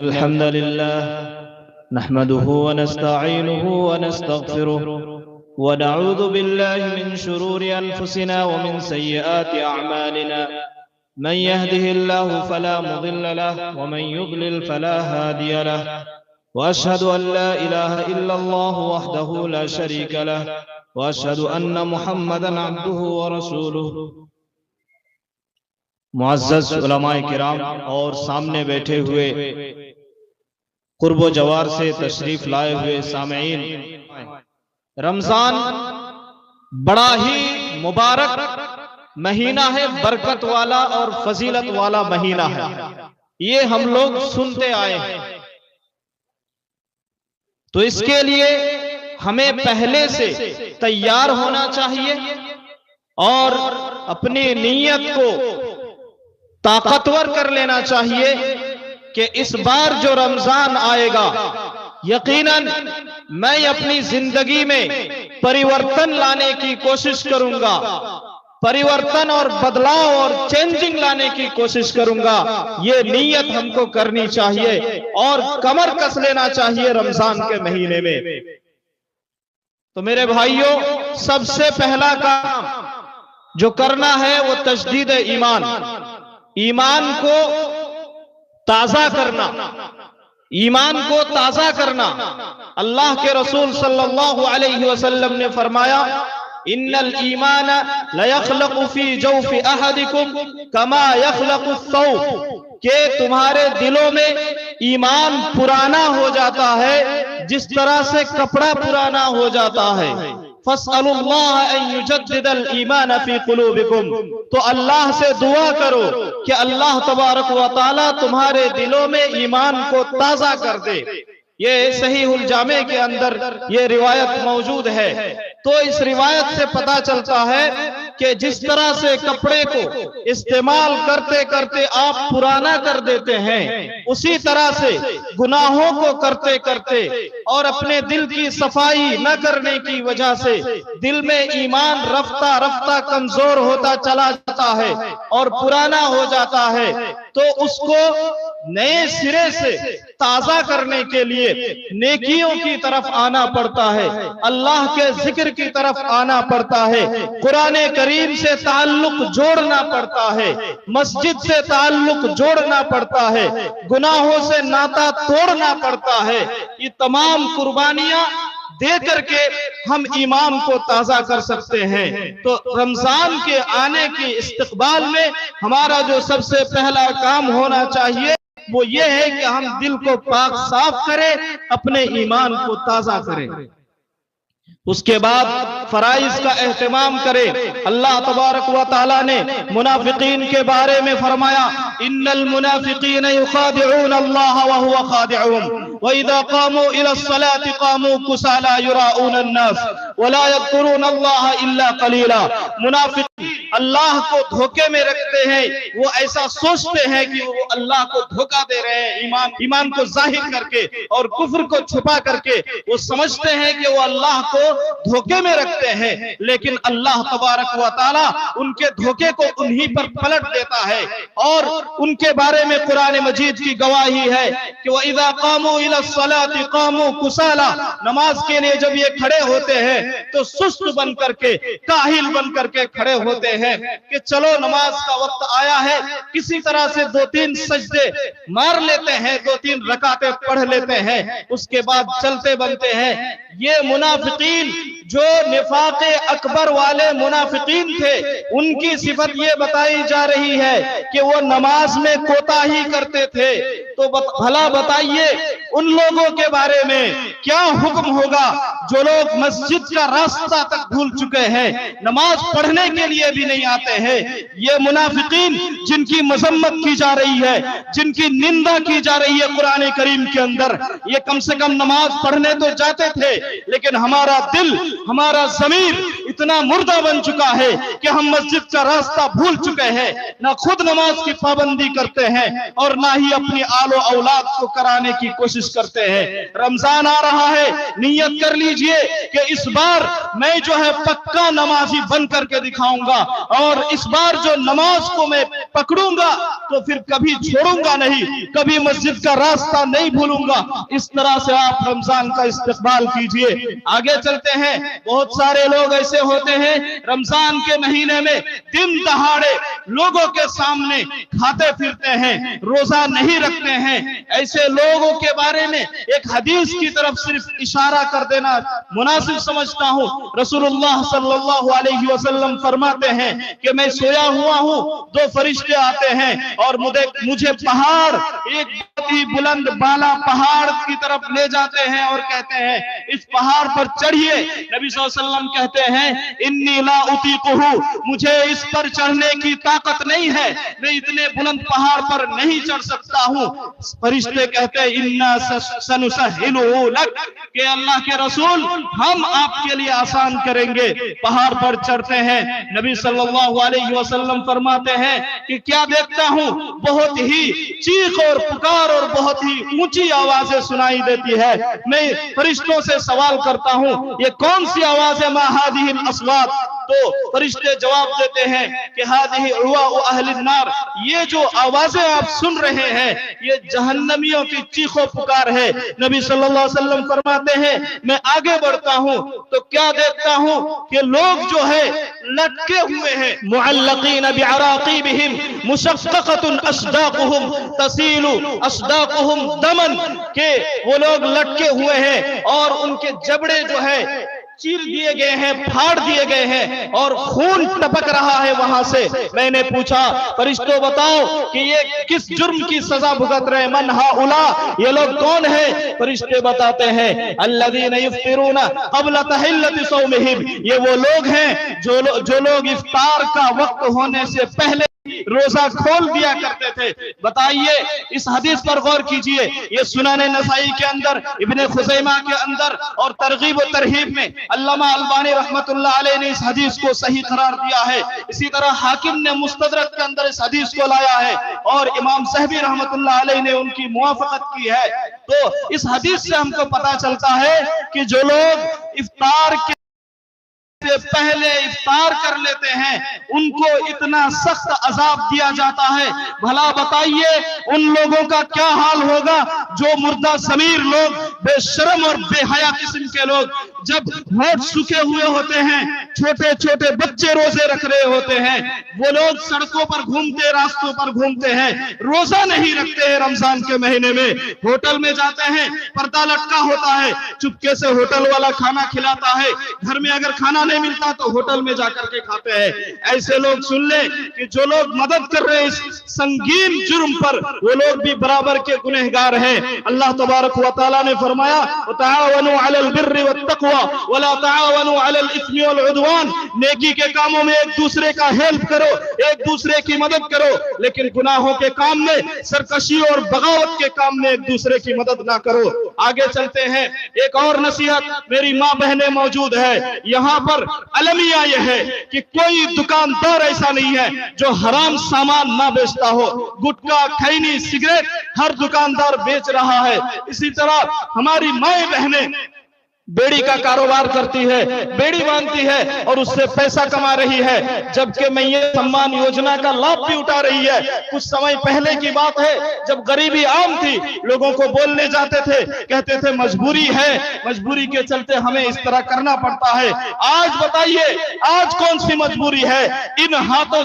الحمد لله نحمده ونستعينه ونستغفره ونعوذ بالله من شرور أنفسنا ومن سيئات أعمالنا من يهده الله فلا مضل له ومن يضلل فلا هادي له وأشهد أن لا إله إلا الله وحده لا شريك له وأشهد أن محمدا عبده ورسوله۔ معزز علماء کرام اور سامنے بیٹھے ہوئے قرب و جوار سے تشریف لائے ہوئے سامعین، رمضان بڑا ہی مبارک مہینہ ہے، برکت والا اور فضیلت والا مہینہ ہے، یہ ہم لوگ سنتے آئے ہیں۔ تو اس کے لیے ہمیں پہلے سے تیار ہونا چاہیے اور اپنی نیت کو طاقتور کر لینا چاہیے کہ اس بار جو رمضان آئے گا یقیناً میں اپنی زندگی میں پریورتن لانے کی کوشش کروں گا، پریورتن اور بدلاؤ اور چینجنگ لانے کی کوشش کروں گا۔ یہ نیت ہم کو کرنی چاہیے اور کمر کس لینا چاہیے رمضان کے مہینے میں۔ تو میرے بھائیوں، سب سے پہلا کام جو کرنا ہے وہ تجدید ایمان، ایمان کو تازہ کرنا، ایمان کو تازہ کرنا۔ اللہ کے رسول صلی اللہ علیہ وسلم نے فرمایا ان الایمان لیخلق فی جوف احدکم کما یخلق الثوب، کہ تمہارے دلوں میں ایمان پرانا ہو جاتا ہے جس طرح سے کپڑا پرانا ہو جاتا ہے۔ فَاسْأَلُوا اللَّهَ أَن يُجَدِّدَ الْإِيمَانَ فِي قُلُوبِكُمْ، تو اللہ سے دعا کرو کہ اللہ تبارک و تعالی تمہارے دلوں میں ایمان کو تازہ کر دے۔ یہ صحیح الجامع کے اندر یہ روایت موجود ہے۔ تو اس روایت سے پتہ چلتا ہے کہ جس طرح سے کپڑے کو استعمال کرتے کرتے آپ پرانا کر دیتے ہیں، اسی طرح سے گناہوں کو کرتے کرتے اور اپنے دل کی صفائی نہ کرنے کی وجہ سے دل میں ایمان رفتہ رفتہ کمزور ہوتا چلا جاتا ہے اور پرانا ہو جاتا ہے۔ تو اس کو نئے سرے سے تازہ کرنے کے لیے نیکیوں کی طرف آنا پڑتا ہے، اللہ کے ذکر کی طرف آنا پڑتا ہے، قرآن کریم سے تعلق جوڑنا پڑتا ہے، مسجد سے تعلق جوڑنا پڑتا ہے، گناہوں سے ناتا توڑنا پڑتا ہے۔ یہ تمام قربانیاں دے کر کے ہم ایمان کو تازہ کر سکتے ہیں۔ تو رمضان کے آنے کی استقبال میں ہمارا جو سب سے پہلا کام ہونا چاہیے وہ یہ ہے کہ ہم دل کو پاک صاف کریں، اپنے ایمان کو تازہ کریں۔ اس کے بعد فرائض کا اہتمام کریں۔ اللہ تبارک و تعالیٰ نے منافقین کے بارے میں فرمایا ان المنافقین یخادعون اللہ وهو خادعهم واذا قاموا الى الصلاة قاموا كسالى يراؤون الناس ولا يذكرون الله الا قليلا۔ منافق اللہ کو دھوکے میں رکھتے ہیں، وہ ایسا سوچتے ہیں کہ وہ اللہ کو دھوکہ دے رہے ہیں ایمان کو ظاہر کر کے اور کفر کو چھپا کر کے۔ وہ سمجھتے ہیں کہ وہ اللہ کو دھوکے میں رکھتے ہیں، لیکن اللہ تبارک و تعالی ان کے دھوکے کو انہی پر پلٹ دیتا ہے۔ اور ان کے بارے میں قرآن مجید کی گواہی ہے کہ وَإِذَا قَامُوا إِلَى الصَّلَاةِ قَامُوا كُسَالَى، نماز کے لیے جب یہ کھڑے ہوتے ہیں تو سست بن کر کے، کاہل بن کر کے کھڑے ہوتے ہیں کہ چلو نماز کا وقت آیا ہے، کسی طرح سے 2-3 سجدے مار لیتے ہیں، 2-3 رکعتیں پڑھ لیتے ہیں، اس کے بعد چلتے بنتے ہیں۔ یہ منافقین جو نفاق اکبر والے منافقین تھے، ان کی صفت یہ بتائی جا رہی ہے کہ وہ نماز میں کوتاہی کرتے تھے۔ تو بھلا بتائیے ان لوگوں کے بارے میں کیا حکم ہوگا جو لوگ مسجد کا راستہ تک بھول چکے ہیں، نماز پڑھنے کے لیے بھی نہیں آتے ہیں۔ یہ منافقین جن کی مذمت کی جا رہی ہے، جن کی نندا کی جا رہی ہے قرآن کریم کے اندر، یہ کم سے کم نماز پڑھنے تو جاتے تھے، لیکن ہمارا دل، ہمارا ضمیر اتنا مردہ بن چکا ہے کہ ہم مسجد کا راستہ بھول چکے ہیں، نہ خود نماز کی پابندی پابندی کرتے ہیں اور نہ ہی اپنی آل و اولاد کو کرانے کی کوشش کرتے ہیں۔ رمضان آ رہا ہے، نیت کر لیجئے کہ اس بار میں جو ہے پکا نمازی بن کر کے دکھاؤں گا، اور اس بار جو نماز کو میں پکڑوں گا تو پھر کبھی چھوڑوں گا نہیں، کبھی مسجد کا راستہ نہیں بھولوں گا۔ اس طرح سے آپ رمضان کا استقبال کیجئے۔ آگے چلتے ہیں، بہت سارے لوگ ایسے ہوتے ہیں رمضان کے مہینے میں دن دہاڑے لوگوں کے سامنے کھاتے پھرتے ہیں، روزہ نہیں رکھتے ہیں۔ ایسے لوگوں کے بارے میں ایک حدیث کی طرف صرف اشارہ کر دینا مناسب سمجھتا ہوں۔ رسول اللہ صلی اللہ علیہ وسلم فرماتے ہیں کہ میں سویا ہوا ہوں، دو فرشتے آتے ہیں اور مجھے پہاڑ، ایک بہت ہی بلند بالا پہاڑ کی طرف لے جاتے ہیں اور کہتے ہیں اس پہاڑ پر چڑھیے۔ نبی صلی اللہ علیہ وسلم کہتے ہیں انی لا اطیقہ، مجھے اس پر چڑھنے کی طاقت نہیں ہے، میں اتنے بلند پہاڑ پر نہیں چڑھ سکتا ہوں۔ فرشتے کہتے ہیں انا سنسہلہ لک، کہ اللہ کے رسول ہم آپ کے لیے آسان کریں گے۔ پہاڑ پر چڑھتے ہیں، نبی صلی اللہ علیہ وسلم فرماتے ہیں کہ کیا دیکھتا ہوں، بہت ہی چیخ اور پکار اور بہت ہی اونچی آوازیں سنائی دیتی ہے۔ میں فرشتوں سے سوال کرتا ہوں یہ کون سی آواز ہے؟ ما هذه الاصوات، تو فرشتے جواب دیتے ہیں کہ هذه عواء اہل النار، یہ جو آوازیں آپ سن رہے ہیں یہ جہنمیوں کی چیخ و پکار ہے۔ نبی صلی اللہ علیہ وسلم فرماتے ہیں میں آگے بڑھتا ہوں تو کیا دیکھتا ہوں کہ لوگ جو ہے لٹکے ہوئے ہیں، معلقین بعراقیبہم مشققۃ اصداقہم تسیل اصداقہم دما، کہ وہ لوگ لٹکے ہوئے ہیں اور ان کے جبڑے جو ہے چیر دیے گئے ہیں، پھاڑ دیے گئے ہیں اور خون ٹپک رہا ہے وہاں سے۔ میں نے پوچھا فرشتوں بتاؤ کہ یہ کس جرم کی سزا بھگت رہے؟ من ہؤلاء، یہ لوگ کون ہیں؟ فرشتے بتاتے ہیں الذین یفطرون قبل تحلۃ صومہم، یہ وہ لوگ ہیں جو لوگ افطار کا وقت ہونے سے پہلے روزہ کھول دیا کرتے تھے۔ بتائیے اس حدیث پر غور کیجئے، یہ سنن نسائی کے اندر، ابن خزیمہ کے اندر اور ترغیب و ترہیب میں علامہ البانی رحمت اللہ علیہ نے اس حدیث کو صحیح قرار دیا ہے۔ اسی طرح حاکم نے مستدرک کے اندر اس حدیث کو لایا ہے اور امام صحبی رحمت اللہ علیہ نے ان کی موافقت کی ہے۔ تو اس حدیث سے ہم کو پتا چلتا ہے کہ جو لوگ افطار کے پہلے افطار کر لیتے ہیں ان کو اتنا سخت عذاب دیا جاتا ہے۔ بھلا بتائیے ان لوگوں کا کیا حال ہوگا جو مردہ ضمیر لوگ، بے شرم اور بے حیا قسم کے لوگ، جب ہونٹ سوکھے ہوئے ہوتے ہیں، چھوٹے چھوٹے بچے روزے رکھ رہے ہوتے ہیں، وہ لوگ سڑکوں پر گھومتے، راستوں پر گھومتے ہیں، روزہ نہیں رکھتے ہیں رمضان کے مہینے میں، ہوٹل میں جاتے ہیں، پردہ لٹکا ہوتا ہے، چپکے سے ہوٹل والا کھانا کھلاتا ہے، گھر میں اگر کھانا نہیں ملتا تو ہوٹل میں جا کر کے کھاتے ہیں۔ ایسے لوگ سن لیں کہ جو لوگ مدد کر رہے ہیں اس سنگین جرم پر، وہ لوگ بھی برابر کے گنہگار ہیں۔ اللہ تبارک و تعالیٰ نے فرمایا وَتَعَاوَنُوا عَلَى الْبِرِّ وَالتَّقْوَى وَلَا تَعَاوَنُوا عَلَى الْإِثْمِ وَالْعُدْوَانِ، نیکی کے کاموں میں ایک دوسرے کا ہیلپ کرو، ایک دوسرے کی مدد کرو، لیکن گناہوں کے کام میں، سرکشی اور بغاوت کے کام میں ایک دوسرے کی مدد نہ کرو۔ آگے چلتے ہیں، ایک اور نصیحت، میری ماں بہنیں موجود ہے یہاں پر، المیہ یہ ہے کہ کوئی دکاندار ایسا نہیں ہے جو حرام سامان نہ بیچتا ہو۔ گٹکا، کھینی، سگریٹ ہر دکاندار بیچ رہا ہے۔ اسی طرح ہماری مائیں بہنیں بیڑی کا کاروبار کرتی ہے، بیڑی باندھتی ہے اور اس سے پیسہ کما رہی ہے، جبکہ میں یہ سمان یوجنا کا لابھ بھی اٹھا رہی ہے۔ کچھ سمے پہلے کی بات ہے جب غریبی عام تھی، لوگوں کو بولنے جاتے تھے، کہتے تھے مجبوری ہے، مجبوری کے چلتے ہمیں اس طرح کرنا پڑتا ہے۔ آج بتائیے آج کون سی مجبوری ہے؟ ان ہاتھوں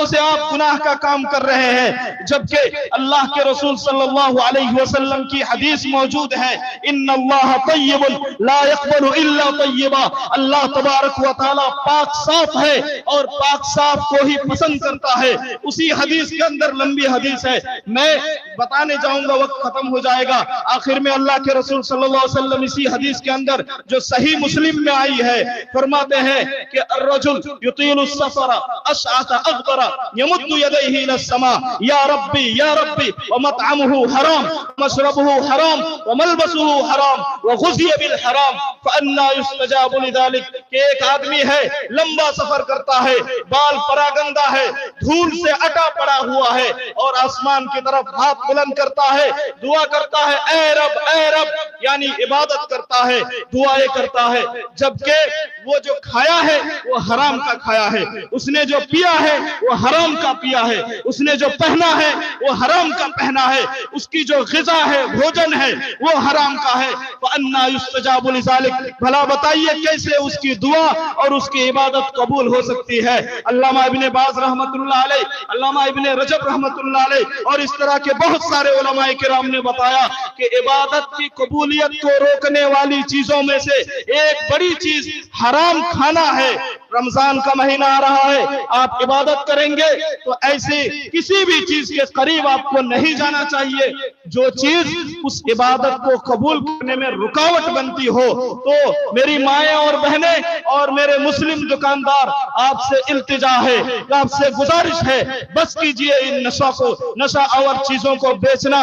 سے آپ گناہ کا کام کر رہے ہیں، جبکہ اللہ کے رسول صلی اللہ علیہ وسلم کی حدیث موجود ہے ان اللہ طیب لا يقبل الا طیبا، اللہ تبارک و تعالی پاک صاف ہے اور پاک صاف کو ہی پسند کرتا ہے۔ اسی حدیث کے اندر لمبی حدیث ہے، میں بتانے جاؤں گا وقت ختم ہو جائے گا۔ آخر میں اللہ کے رسول صلی اللہ علیہ وسلم اسی حدیث کے اندر جو صحیح مسلم میں آئی ہے فرماتے ہیں کہ الرجل يطيل السفر اشعث اغبر يمد يديه الى السماء يا ربي يا ربي ومطعمه حرام ومشربه حرام وملبسه حرام وغذي بالحرام فأنا يستجاب لذلك، کہ ایک آدمی ہے لمبا سفر کرتا ہے، بال پراگندہ ہے، دھول سے اٹا پڑا ہوا ہے، اور آسمان کی طرف ہاتھ بلند کرتا ہے، دعا کرتا ہے اے رب اے رب، یعنی عبادت کرتا ہے، دعائیں کرتا ہے، جبکہ وہ جو کھایا ہے وہ حرام کا کھایا ہے، اس نے جو پیا ہے وہ حرام کا پیا ہے، اس نے جو پہنا ہے وہ حرام کا پہنا ہے، اس کی جو غذا ہے بھوجن ہے وہ حرام کا ہے۔ فَأَنَّا يُسْتَجَابُ لِذَلِكَ، بھلا بتائیے کیسے اس کی دعا اور اس کی عبادت قبول ہو سکتی ہے؟ علامہ ابن باز رحمت اللہ علیہ، علامہ ابن رجب رحمت اللہ علیہ اور اس طرح کے بہت سارے علماء کرام نے بتایا کہ عبادت کی قبولیت کو روکنے والی چیزوں میں سے ایک بڑی چیز حرام کھانا ہے۔ رمضان کا مہینہ آ رہا ہے، آپ عبادت کریں گے تو ایسی کسی بھی چیز کے قریب آپ کو نہیں جانا چاہیے جو چیز اس عبادت کو قبول کرنے میں رکاوٹ بنتی ہو۔ تو میری مائیں اور بہنیں اور میرے مسلم دکاندار، آپ سے التجا ہے، آپ سے گزارش ہے، بس کیجئے ان نشہ آور چیزوں کو بیچنا۔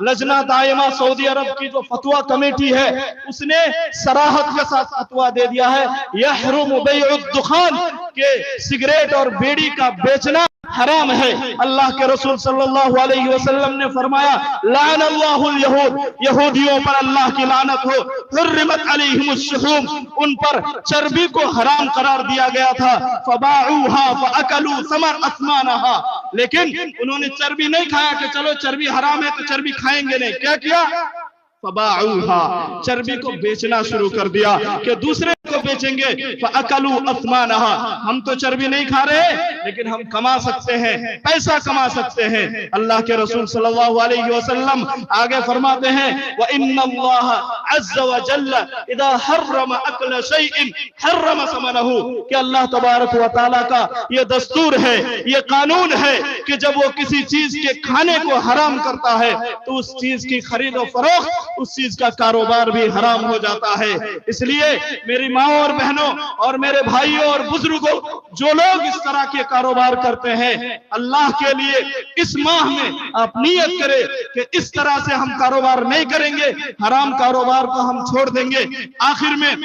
لجنہ دائمہ سعودی عرب کی جو فتویٰ کمیٹی ہے اس نے صراحت کے ساتھ فتویٰ دے دیا ہے یحرم بیع الدخان، کہ سگریٹ اور بیڑی کا بیچنا حرام ہے۔ اللہ کے رسول صلی اللہ علیہ وسلم نے فرمایا لعن اللہ الیہود، یہودیوں پر اللہ کی لعنت ہو، حرمت علیہم الشحوم، ان پر چربی کو حرام قرار دیا گیا تھا، فباعوها فاکلوا ثمر اثمانها، لیکن انہوں نے چربی نہیں کھایا کہ چلو چربی حرام ہے تو چربی کھائیں گے، نہیں، کیا کیا؟ فباعوها، چربی کو بیچنا شروع کر دیا کہ دوسرے کو بیچیں گے، فاکلوا اثمانها، ہم تو چربی نہیں کھا رہے لیکن ہم کما سکتے ہیں، پیسہ کما سکتے ہیں۔ اللہ کے رسول صلی اللہ علیہ وسلم آگے فرماتے ہیں وَإِنَّ اللَّهَ عَزَّ وَجَلَّ إِذَا حَرَّمَ أَكْلَ شَيْءٍ حَرَّمَ ثَمَنَهُ، کہ اللہ تبارک و تعالیٰ کا یہ دستور ہے، یہ قانون ہے کہ جب وہ کسی چیز کے کھانے کو حرام کرتا ہے تو اس چیز کی خرید و فروخت، اس چیز کا کاروبار بھی حرام ہو جاتا ہے۔ اس لیے میری ماں اور بہنوں اور میرے بھائیوں اور بزرگوں، جو لوگ اس طرح کے کاروبار کرتے ہیں، اللہ کے لیے اس ماہ میں آپ نیت کریں کہ اس طرح سے ہم کاروبار نہیں کریں گے، حرام کاروبار کو ہم چھوڑ دیں گے۔ آخر میں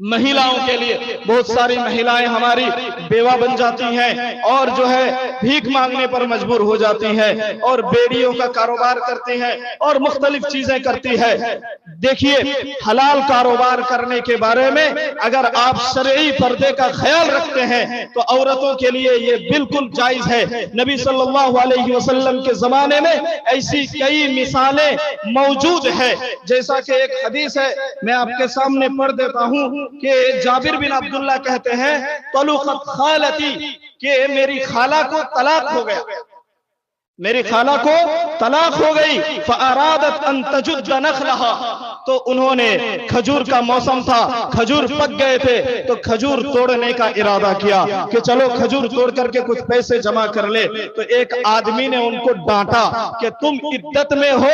مہیلاؤں کے لیے بہت ساری مہیلائیں ہماری بیوہ بن جاتی ہیں اور جو ہے بھیک مانگنے پر مجبور ہو جاتی ہیں اور بیڑیوں کا کاروبار کرتی ہیں اور مختلف چیزیں کرتی ہے۔ دیکھیے حلال کاروبار کرنے کے بارے میں اگر آپ شرعی پردے کا خیال رکھتے ہیں تو عورتوں کے لیے یہ بالکل جائز ہے۔ نبی صلی اللہ علیہ وسلم کے زمانے میں ایسی کئی مثالیں موجود ہیں، جیسا کہ ایک حدیث ہے میں آپ کے سامنے پڑھ دیتا ہوں کہ جابر بن عبداللہ کہتے ہیں طلقت خالتی، کہ میری خالہ کو طلاق ہو گیا، میری خالہ کو طلاق ہو گئی، فَأَرَادَتْ أَن تَجُدَّ نَخْلَهَا، تو انہوں نے کھجور کا موسم تھا، کھجور پک گئے تھے تو کھجور توڑنے کا ارادہ کیا کہ چلو کھجور توڑ کر کے کچھ پیسے جمع کر لے۔ تو ایک آدمی نے ان کو ڈانٹا کہ تم عدت میں ہو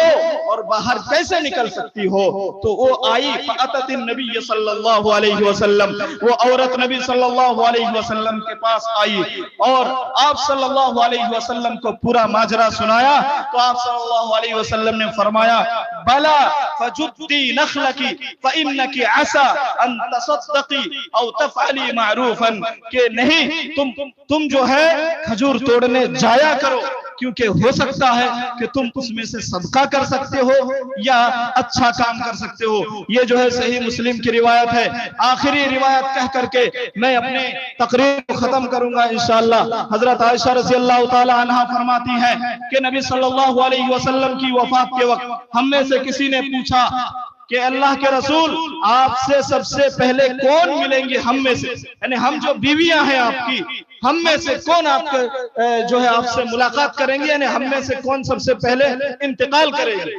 اور باہر کیسے نکل سکتی ہو؟ تو وہ آئی فَأَتَتِ النَّبِيَّ صلی اللہ علیہ وسلم، وہ عورت نبی صلی اللہ علیہ وسلم کے پاس آئی اور آپ صلی اللہ علیہ وسلم کو پورا ماجرا سنایا تو آپ صلی اللہ علیہ وسلم نے فرمایا بلا فجدی نخلکی فإنکی عسا ان تصدقی او تفعلی معروفا، کہ نہیں تم جو ہے کھجور توڑنے جایا کرو، کیونکہ ہو سکتا ہے کہ تم اس میں سے صدقہ کر سکتے ہو یا اچھا کام کر سکتے ہو۔ یہ جو ہے صحیح مسلم کی روایت ہے۔ آخری روایت کہہ کر کے میں اپنے تقریر کو ختم کروں گا انشاءاللہ۔ حضرت عائشہ رضی اللہ تعالی عنہ فرماتی ہیں کہ نبی صلی اللہ علیہ وسلم کی وفات کے وقت ہم میں سے کسی نے پوچھا کہ اللہ کے رسول آپ سے سب سے پہلے کون ملیں گے ہم میں سے، یعنی ہم جو بیویاں ہیں آپ کی، ہم میں سے کون آپ جو ہے آپ سے ملاقات کریں گے، یعنی ہم میں سے کون سب سے پہلے انتقال کریں گے؟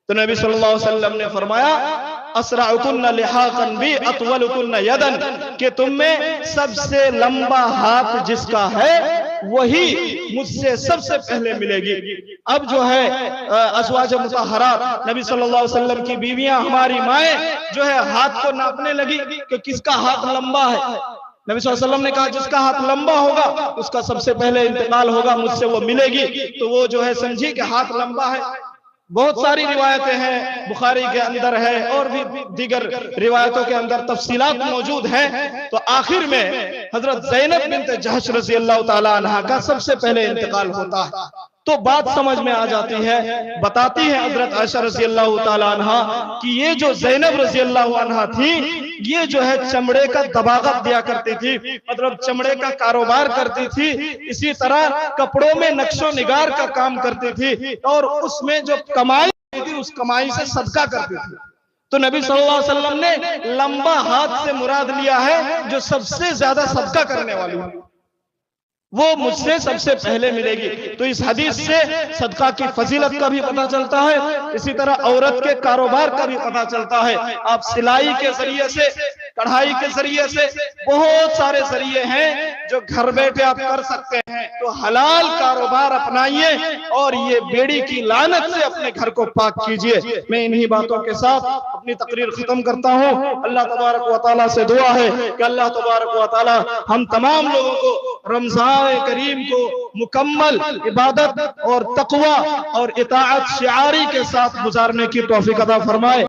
تو نبی صلی اللہ علیہ وسلم نے فرمایا اسرعکن لحاقا بی اطولکن یدن، کہ تم میں سب سے لمبا ہاتھ جس کا ہے وہی مجھ سے سب سے پہلے ملے گی۔ اب جو ہے ازواج مطہرات نبی صلی اللہ علیہ وسلم کی بیویاں، ہماری مائیں جو ہے ہاتھ کو ناپنے لگی کہ کس کا ہاتھ لمبا ہے۔ نبی صلی اللہ علیہ وسلم نے کہا جس کا ہاتھ لمبا ہوگا اس کا سب سے پہلے انتقال ہوگا، مجھ سے وہ ملے گی۔ تو وہ جو ہے سمجھی کہ ہاتھ لمبا ہے۔ بہت ساری روایتیں ہیں، بخاری کے اندر ہے اور بھی دیگر روایتوں کے اندر تفصیلات موجود ہیں۔ تو آخر میں حضرت زینب بنت جحش رضی اللہ تعالی عنہ کا سب سے پہلے انتقال ہوتا ہے، تو بات سمجھ میں آ جاتی ہے۔ بتاتی ہے حضرت عائشہ رضی اللہ تعالی عنہ کہ یہ جو زینب رضی اللہ عنہ تھی، یہ جو ہے چمڑے کا دباغت دیا کرتی تھی، مطلب چمڑے کا کاروبار کرتی تھی، اسی طرح کپڑوں میں نقش و نگار کا کام کرتی تھی، اور اس میں جو کمائی تھی اس کمائی سے صدقہ کرتی تھی۔ تو نبی صلی اللہ علیہ وسلم نے لمبا ہاتھ سے مراد لیا ہے جو سب سے زیادہ صدقہ کرنے والی ہے، وہ مجھ سے سب سے پہلے ملے گی۔ تو اس حدیث سے صدقہ کی فضیلت کا بھی پتہ چلتا ہے، اسی طرح عورت کے کاروبار کا بھی پتہ چلتا ہے۔ آپ سلائی کے ذریعے سے، کڑھائی کے ذریعے سے، بہت سارے ذریعے ہیں جو گھر بیٹھے آپ کر سکتے ہیں۔ تو حلال کاروبار اپنائیے اور یہ بیڑی کی لعنت سے اپنے گھر کو پاک کیجئے۔ میں انہی باتوں کے ساتھ اپنی تقریر ختم کرتا ہوں۔ اللہ تبارک و تعالیٰ سے دعا ہے کہ اللہ تبارک و تعالیٰ ہم تمام لوگوں کو رمضان کریم کو مکمل عبادت اور تقوی اور اطاعت شعاری کے ساتھ گزارنے کی توفیق عطا فرمائے۔